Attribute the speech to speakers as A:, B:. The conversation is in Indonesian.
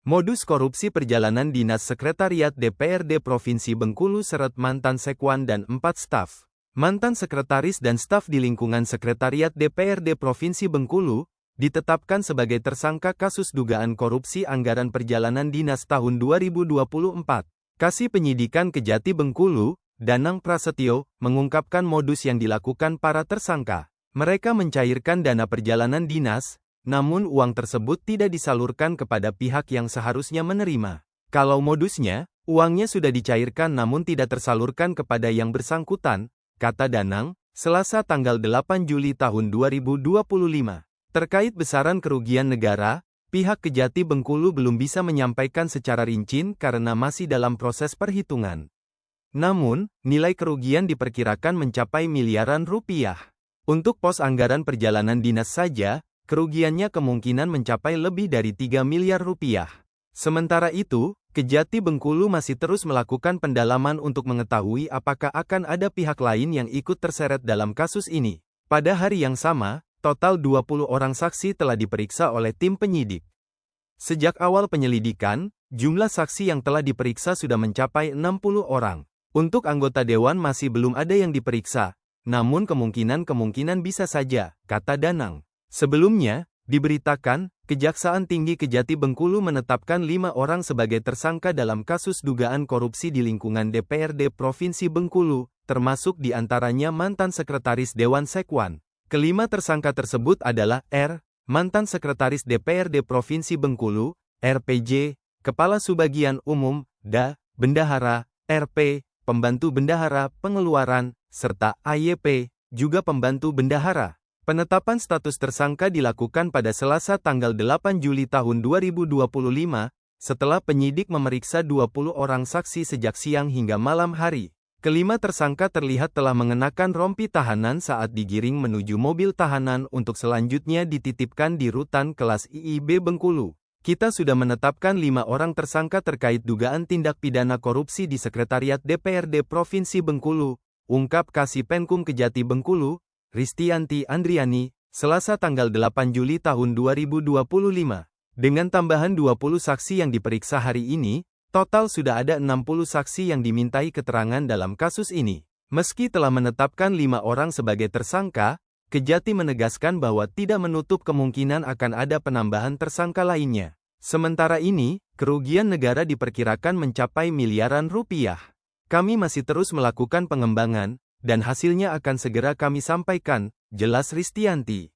A: Modus korupsi perjalanan dinas Sekretariat DPRD Provinsi Bengkulu seret mantan sekwan dan 4 staf. Mantan sekretaris dan staf di lingkungan Sekretariat DPRD Provinsi Bengkulu ditetapkan sebagai tersangka kasus dugaan korupsi anggaran perjalanan dinas tahun 2024. Kasih Penyidikan Kejati Bengkulu, Danang Prasetyo, mengungkapkan modus yang dilakukan para tersangka. Mereka mencairkan dana perjalanan dinas, namun uang tersebut tidak disalurkan kepada pihak yang seharusnya menerima. Kalau modusnya, uangnya sudah dicairkan namun tidak tersalurkan kepada yang bersangkutan, kata Danang, Selasa tanggal 8 Juli tahun 2025. Terkait besaran kerugian negara, pihak Kejati Bengkulu belum bisa menyampaikan secara rinci karena masih dalam proses perhitungan. Namun, nilai kerugian diperkirakan mencapai miliaran rupiah. Untuk pos anggaran perjalanan dinas saja, kerugiannya kemungkinan mencapai lebih dari 3 miliar rupiah. Sementara itu, Kejati Bengkulu masih terus melakukan pendalaman untuk mengetahui apakah akan ada pihak lain yang ikut terseret dalam kasus ini. Pada hari yang sama, total 20 orang saksi telah diperiksa oleh tim penyidik. Sejak awal penyelidikan, jumlah saksi yang telah diperiksa sudah mencapai 60 orang. Untuk anggota dewan masih belum ada yang diperiksa, namun kemungkinan bisa saja, kata Danang. Sebelumnya, diberitakan, Kejaksaan Tinggi Kejati Bengkulu menetapkan 5 orang sebagai tersangka dalam kasus dugaan korupsi di lingkungan DPRD Provinsi Bengkulu, termasuk di antaranya mantan Sekretaris Dewan Sekwan. Kelima tersangka tersebut adalah R, mantan Sekretaris DPRD Provinsi Bengkulu, RPJ, Kepala Subbagian Umum, DA, Bendahara, RP, Pembantu Bendahara Pengeluaran, serta AYP, juga Pembantu Bendahara. Penetapan status tersangka dilakukan pada Selasa tanggal 8 Juli tahun 2025, setelah penyidik memeriksa 20 orang saksi sejak siang hingga malam hari. Kelima tersangka terlihat telah mengenakan rompi tahanan saat digiring menuju mobil tahanan untuk selanjutnya dititipkan di rutan kelas IIB Bengkulu. Kita sudah menetapkan 5 orang tersangka terkait dugaan tindak pidana korupsi di Sekretariat DPRD Provinsi Bengkulu, ungkap Kasih Penkum Kejati Bengkulu, Ristianti Andriani, Selasa tanggal 8 Juli tahun 2025. Dengan tambahan 20 saksi yang diperiksa hari ini, total sudah ada 60 saksi yang dimintai keterangan dalam kasus ini. Meski telah menetapkan 5 orang sebagai tersangka, Kejati menegaskan bahwa tidak menutup kemungkinan akan ada penambahan tersangka lainnya. Sementara ini, kerugian negara diperkirakan mencapai miliaran rupiah. Kami masih terus melakukan pengembangan, dan hasilnya akan segera kami sampaikan, jelas Ristianti.